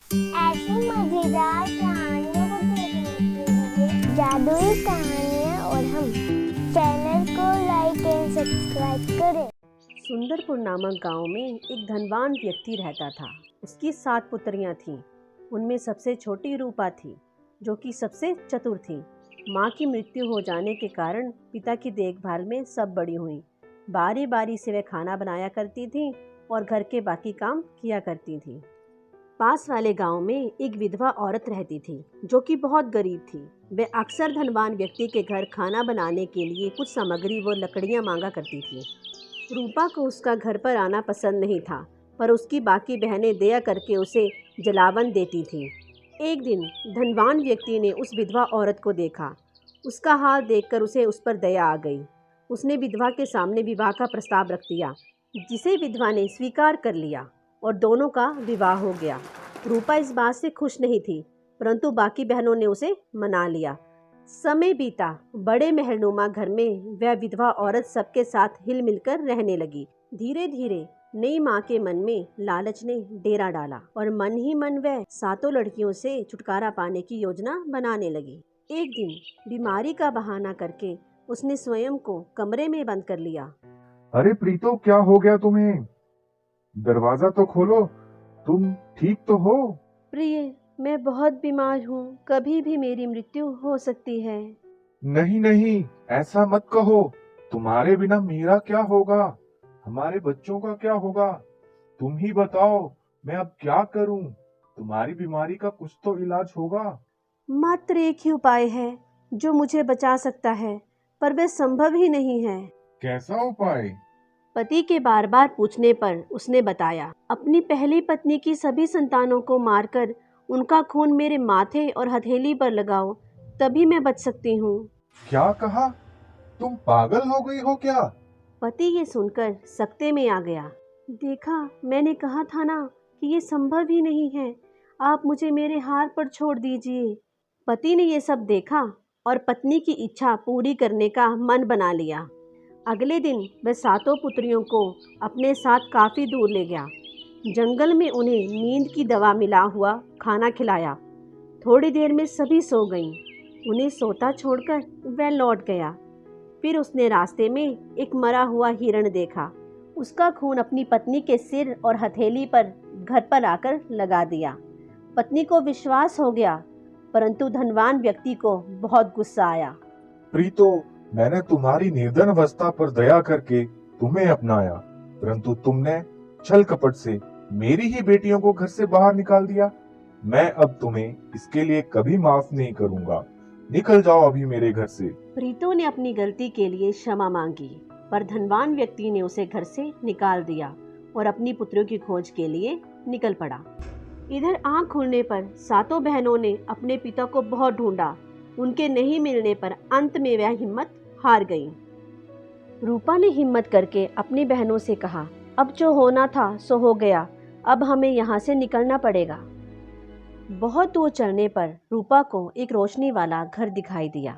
ऐसी मजेदार कहानियों को देखने के लिए जादुई कहानियाँ और हम चैनल को लाइक एंड सब्सक्राइब करें। सुंदरपुर नामक गांव में एक धनवान व्यक्ति रहता था। उसकी 7 पुत्रियां थीं। उनमें सबसे छोटी रूपा थी, जो कि सबसे चतुर थी। माँ की मृत्यु हो जाने के कारण पिता की देखभाल में सब बड़ी हुईं। बारी बारी से वे खाना बनाया करती थीं और घर के बाकी काम किया करती थीं। पास वाले गांव में एक विधवा औरत रहती थी, जो कि बहुत गरीब थी। वे अक्सर धनवान व्यक्ति के घर खाना बनाने के लिए कुछ सामग्री व लकड़ियां मांगा करती थी। रूपा को उसका घर पर आना पसंद नहीं था, पर उसकी बाकी बहनें दया करके उसे जलावन देती थीं। एक दिन धनवान व्यक्ति ने उस विधवा औरत को देखा। उसका हाल देखकर उसे उस पर दया आ गई। उसने विधवा के सामने विवाह का प्रस्ताव रख दिया, जिसे विधवा ने स्वीकार कर लिया और दोनों का विवाह हो गया। रूपा इस बात से खुश नहीं थी, परंतु बाकी बहनों ने उसे मना लिया। समय बीता। बड़े महलनुमा घर में वह विधवा औरत सबके साथ हिल मिलकर रहने लगी। धीरे धीरे नई माँ के मन में लालच ने डेरा डाला और मन ही मन वह 7 लड़कियों से छुटकारा पाने की योजना बनाने लगी। एक दिन बीमारी का बहाना करके उसने स्वयं को कमरे में बंद कर लिया। अरे प्रीतो, क्या हो गया तुम्हें? दरवाजा तो खोलो। तुम ठीक तो हो? प्रिय, मैं बहुत बीमार हूँ। कभी भी मेरी मृत्यु हो सकती है। नहीं नहीं, ऐसा मत कहो। तुम्हारे बिना मेरा क्या होगा? हमारे बच्चों का क्या होगा? तुम ही बताओ, मैं अब क्या करूं? तुम्हारी बीमारी का कुछ तो इलाज होगा। मात्र एक ही उपाय है जो मुझे बचा सकता है, पर वह संभव ही नहीं है। कैसा उपाय? पति के बार बार पूछने पर उसने बताया, अपनी पहली पत्नी की सभी संतानों को मारकर उनका खून मेरे माथे और हथेली पर लगाओ, तभी मैं बच सकती हूँ। क्या कहा? तुम पागल हो गई हो क्या? पति ये सुनकर सकते में आ गया। देखा, मैंने कहा था ना कि ये संभव ही नहीं है। आप मुझे मेरे हार पर छोड़ दीजिए। पति ने ये सब देखा और पत्नी की इच्छा पूरी करने का मन बना लिया। अगले दिन वह 7 पुत्रियों को अपने साथ काफ़ी दूर ले गया। जंगल में उन्हें नींद की दवा मिला हुआ खाना खिलाया। थोड़ी देर में सभी सो गईं। उन्हें सोता छोड़कर वह लौट गया। फिर उसने रास्ते में एक मरा हुआ हिरण देखा। उसका खून अपनी पत्नी के सिर और हथेली पर घर पर आकर लगा दिया। पत्नी को विश्वास हो गया, परंतु धनवान व्यक्ति को बहुत गुस्सा आया। प्रीतो, मैंने तुम्हारी निर्धन अवस्था पर दया करके तुम्हें अपनाया, परंतु तुमने छल कपट से मेरी ही बेटियों को घर से बाहर निकाल दिया। मैं अब तुम्हें इसके लिए कभी माफ नहीं करूंगा। निकल जाओ अभी मेरे घर से। प्रीतो ने अपनी गलती के लिए क्षमा मांगी, पर धनवान व्यक्ति ने उसे घर से निकाल दिया और अपनी पुत्रियों की खोज के लिए निकल पड़ा। इधर आंख खुलने पर 7 बहनों ने अपने पिता को बहुत ढूंढा। उनके नहीं मिलने पर अंत में वह हिम्मत हार गई। रूपा ने हिम्मत करके अपनी बहनों से कहा, अब जो होना था सो हो गया, अब हमें यहाँ से निकलना पड़ेगा। बहुत दूर चलने पर रूपा को एक रोशनी वाला घर दिखाई दिया।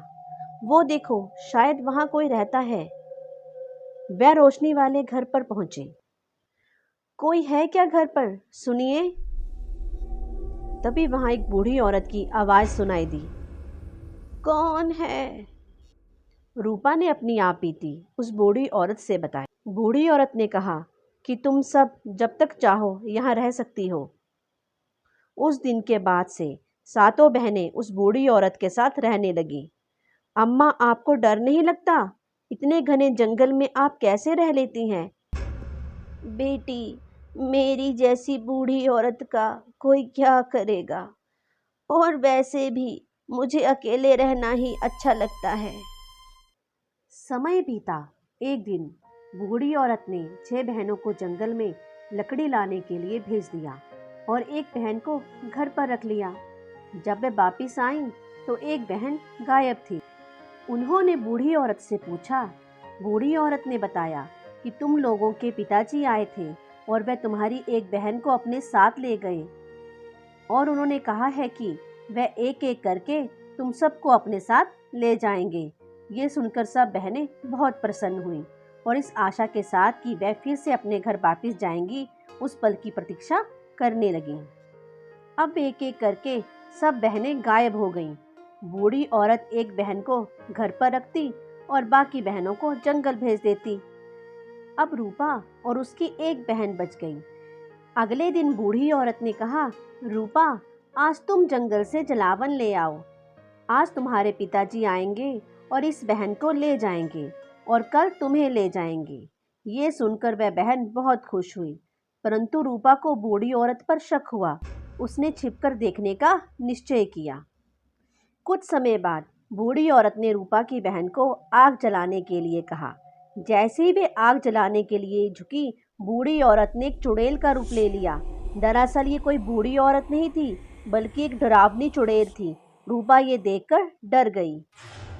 वो देखो, शायद वहाँ कोई रहता है। वह रोशनी वाले घर पर पहुंची। कोई है क्या घर पर? सुनिए। तभी वहां एक बूढ़ी औरत की आवाज सुनाई दी। कौन है? रूपा ने अपनी आप बीती उस बूढ़ी औरत से बताई। बूढ़ी औरत ने कहा कि तुम सब जब तक चाहो यहाँ रह सकती हो। उस दिन के बाद से 7 बहनें उस बूढ़ी औरत के साथ रहने लगी। अम्मा, आपको डर नहीं लगता? इतने घने जंगल में आप कैसे रह लेती हैं? बेटी, मेरी जैसी बूढ़ी औरत का कोई क्या करेगा, और वैसे भी मुझे अकेले रहना ही अच्छा लगता है। समय बीता। एक दिन बूढ़ी औरत ने 6 बहनों को जंगल में लकड़ी लाने के लिए भेज दिया और एक बहन को घर पर रख लिया। जब वे वापिस आईं तो एक बहन गायब थी। उन्होंने बूढ़ी औरत से पूछा। बूढ़ी औरत ने बताया कि तुम लोगों के पिताजी आए थे और वह तुम्हारी एक बहन को अपने साथ ले गए, और उन्होंने कहा है कि वह एक एक करके तुम सबको अपने साथ ले जाएंगे। ये सुनकर सब बहनें बहुत प्रसन्न हुईं और इस आशा के साथ कि वह फिर से अपने घर वापस जाएंगी, उस पल की प्रतीक्षा करने लगीं। अब एक एक करके सब बहनें गायब हो गईं। बूढ़ी औरत एक बहन को घर पर रखती और बाकी बहनों को जंगल भेज देती। अब रूपा और उसकी एक बहन बच गई। अगले दिन बूढ़ी औरत ने कहा, रूपा, आज तुम जंगल से जलावन ले आओ। आज तुम्हारे पिताजी आएंगे और इस बहन को ले जाएंगे और कल तुम्हें ले जाएंगे। ये सुनकर वह बहन बहुत खुश हुई, परंतु रूपा को बूढ़ी औरत पर शक हुआ। उसने छिपकर देखने का निश्चय किया। कुछ समय बाद बूढ़ी औरत ने रूपा की बहन को आग जलाने के लिए कहा। जैसे ही वे आग जलाने के लिए झुकी, बूढ़ी औरत ने एक चुड़ैल का रूप ले लिया। दरअसल ये कोई बूढ़ी औरत नहीं थी, बल्कि एक डरावनी चुड़ैल थी। रूपा ये देखकर डर गई।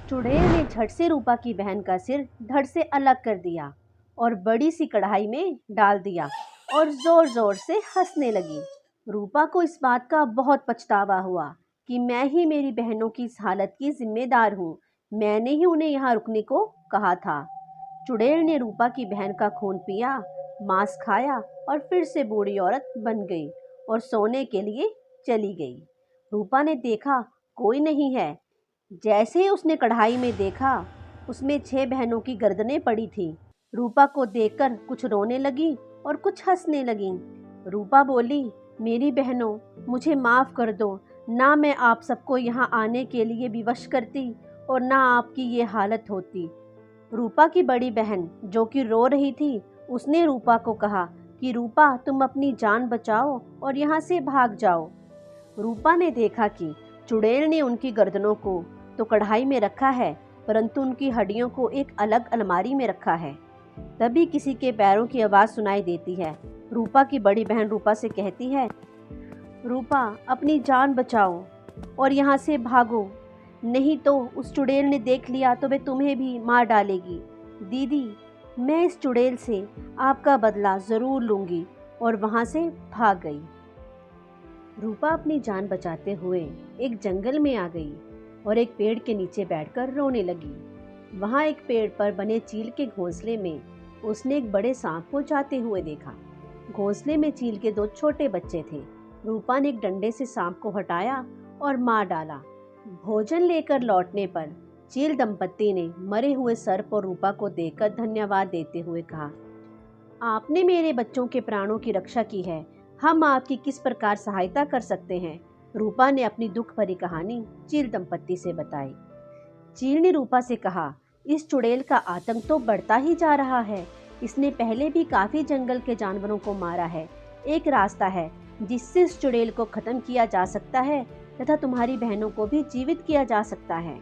चुड़ैल ने झट से रूपा की बहन का सिर धड़ से अलग कर दिया और बड़ी सी कढ़ाई में डाल दिया और जोर जोर से हंसने लगी। रूपा को इस बात का बहुत पछतावा हुआ कि मैं ही मेरी बहनों की इस हालत की जिम्मेदार हूँ। मैंने ही उन्हें यहाँ रुकने को कहा था। चुड़ैल ने रूपा की बहन का खून पिया, मांस खाया और फिर से बूढ़ी औरत बन गई और सोने के लिए चली गई। रूपा ने देखा कोई नहीं है। जैसे ही उसने कढ़ाई में देखा, उसमें 6 बहनों की गर्दनें पड़ी थी। रूपा को देखकर कुछ रोने लगी और कुछ हंसने लगी। रूपा बोली, मेरी बहनों, मुझे माफ़ कर दो। ना मैं आप सबको यहाँ आने के लिए विवश करती और ना आपकी ये हालत होती। रूपा की बड़ी बहन जो कि रो रही थी, उसने रूपा को कहा कि रूपा, तुम अपनी जान बचाओ और यहाँ से भाग जाओ। रूपा ने देखा कि चुड़ैल ने उनकी गर्दनों को तो कढ़ाई में रखा है, परंतु उनकी हड्डियों को एक अलग अलमारी में रखा है। तभी किसी के पैरों की आवाज़ सुनाई देती है। रूपा की बड़ी बहन रूपा से कहती है, रूपा, अपनी जान बचाओ और यहाँ से भागो, नहीं तो उस चुड़ैल ने देख लिया तो वे तुम्हें भी मार डालेगी। दीदी, मैं इस चुड़ैल से आपका बदला ज़रूर लूँगी। और वहाँ से भाग गई। रूपा अपनी जान बचाते हुए एक जंगल में आ गई और एक पेड़ के नीचे बैठकर रोने लगी। वहाँ एक पेड़ पर बने चील के घोंसले में उसने एक बड़े सांप को जाते हुए देखा। घोंसले में चील के 2 छोटे बच्चे थे। रूपा ने एक डंडे से सांप को हटाया और मार डाला। भोजन लेकर लौटने पर चील दंपत्ति ने मरे हुए सर्प और रूपा को देखकर धन्यवाद देते हुए कहा, आपने मेरे बच्चों के प्राणों की रक्षा की है। हम आपकी किस प्रकार सहायता कर सकते हैं? रूपा ने अपनी दुख भरी कहानी चील दंपत्ति से बताई। चील ने रूपा से कहा, इस चुड़ैल का आतंक तो बढ़ता ही जा रहा है। इसने पहले भी काफी जंगल के जानवरों को मारा है। एक रास्ता है जिससे इस चुड़ैल को खत्म किया जा सकता है तथा तुम्हारी बहनों को भी जीवित किया जा सकता है।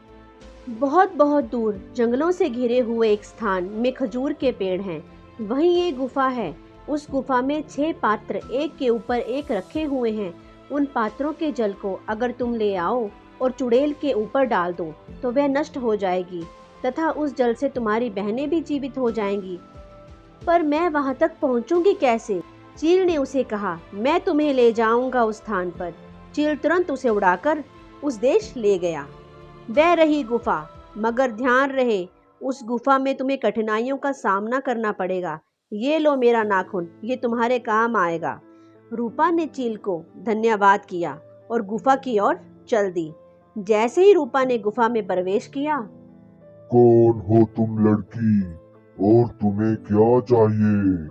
बहुत बहुत दूर जंगलों से घिरे हुए एक स्थान में खजूर के पेड़ हैं। वहीं एक गुफा है। उस गुफा में 6 पात्र एक के ऊपर एक रखे हुए हैं। उन पात्रों के जल को अगर तुम ले आओ और चुड़ैल के ऊपर डाल दो तो वह नष्ट हो जाएगी तथा उस जल से तुम्हारी बहनें भी जीवित हो जाएंगी। पर मैं वहां तक पहुंचूंगी कैसे? चील ने उसे कहा, मैं तुम्हें ले जाऊंगा उस स्थान पर। चील तुरंत उसे उड़ाकर उस देश ले गया। वह रही गुफा, मगर ध्यान रहे उस गुफा में तुम्हें कठिनाइयों का सामना करना पड़ेगा। ये लो मेरा नाखून, ये तुम्हारे काम आएगा। रूपा ने चील को धन्यवाद किया और गुफा की ओर चल दी। जैसे ही रूपा ने गुफा में प्रवेश किया, कौन हो तुम लड़की और तुम्हें क्या चाहिए?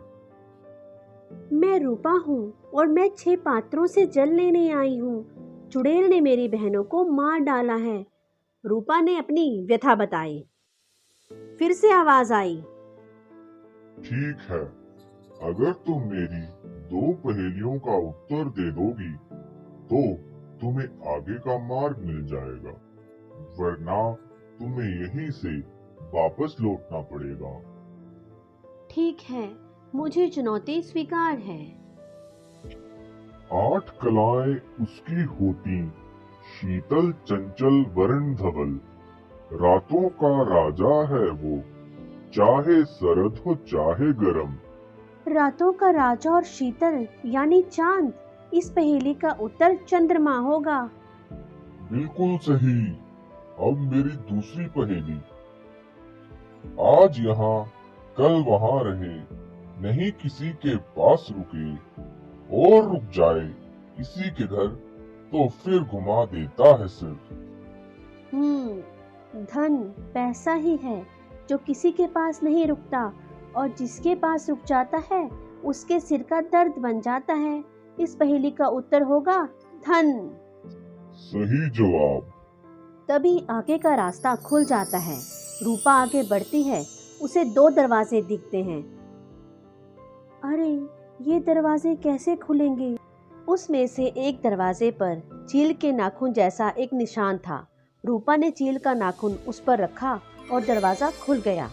मैं रूपा हूँ और मैं 6 पात्रों से जल लेने आई हूँ। चुड़ैल ने मेरी बहनों को मार डाला है। रूपा ने अपनी व्यथा बताई। फिर से आवाज आई, ठीक है, अगर तुम मेरी 2 पहेलियों का उत्तर दे दोगी तो तुम्हें आगे का मार्ग मिल जाएगा, वरना तुम्हें यहीं से वापस लौटना पड़ेगा। ठीक है, मुझे चुनौती स्वीकार है। 8 कलाएं उसकी होती, शीतल चंचल वरण धवल। रातों का राजा है वो, चाहे सरद हो चाहे गरम। रातों का राजा और शीतल यानी चांद। इस पहेली का उत्तर चंद्रमा होगा। बिल्कुल सही। अब मेरी दूसरी पहेली। आज यहाँ कल वहाँ रहे, नहीं किसी के पास रुके, और रुक जाए किसी के घर तो फिर घुमा देता है सिर। धन पैसा ही है जो किसी के पास नहीं रुकता, और जिसके पास रुक जाता है उसके सिर का दर्द बन जाता है। इस पहेली का उत्तर होगा धन। सही जवाब। तभी आगे का रास्ता खुल जाता है। रूपा आगे बढ़ती है, उसे 2 दरवाजे दिखते हैं। अरे, ये दरवाजे कैसे खुलेंगे? उसमें से एक दरवाजे पर चील के नाखून जैसा एक निशान था। रूपा ने चील का नाखून उस पर रखा और दरवाजा खुल गया।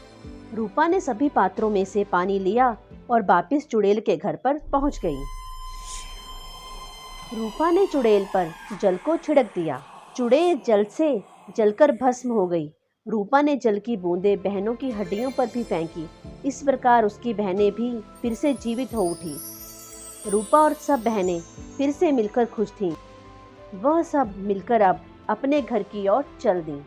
रूपा ने सभी पात्रों में से पानी लिया और वापस चुड़ैल के घर पर पहुंच गई। रूपा ने चुड़ैल पर जल को छिड़क दिया। चुड़ैल जल से जलकर भस्म हो गई। रूपा ने जल की बूंदें बहनों की हड्डियों पर भी फेंकी। इस प्रकार उसकी बहनें भी फिर से जीवित हो उठी। रूपा और सब बहनें फिर से मिलकर खुश थीं। वह सब मिलकर अब अपने घर की ओर चल दी।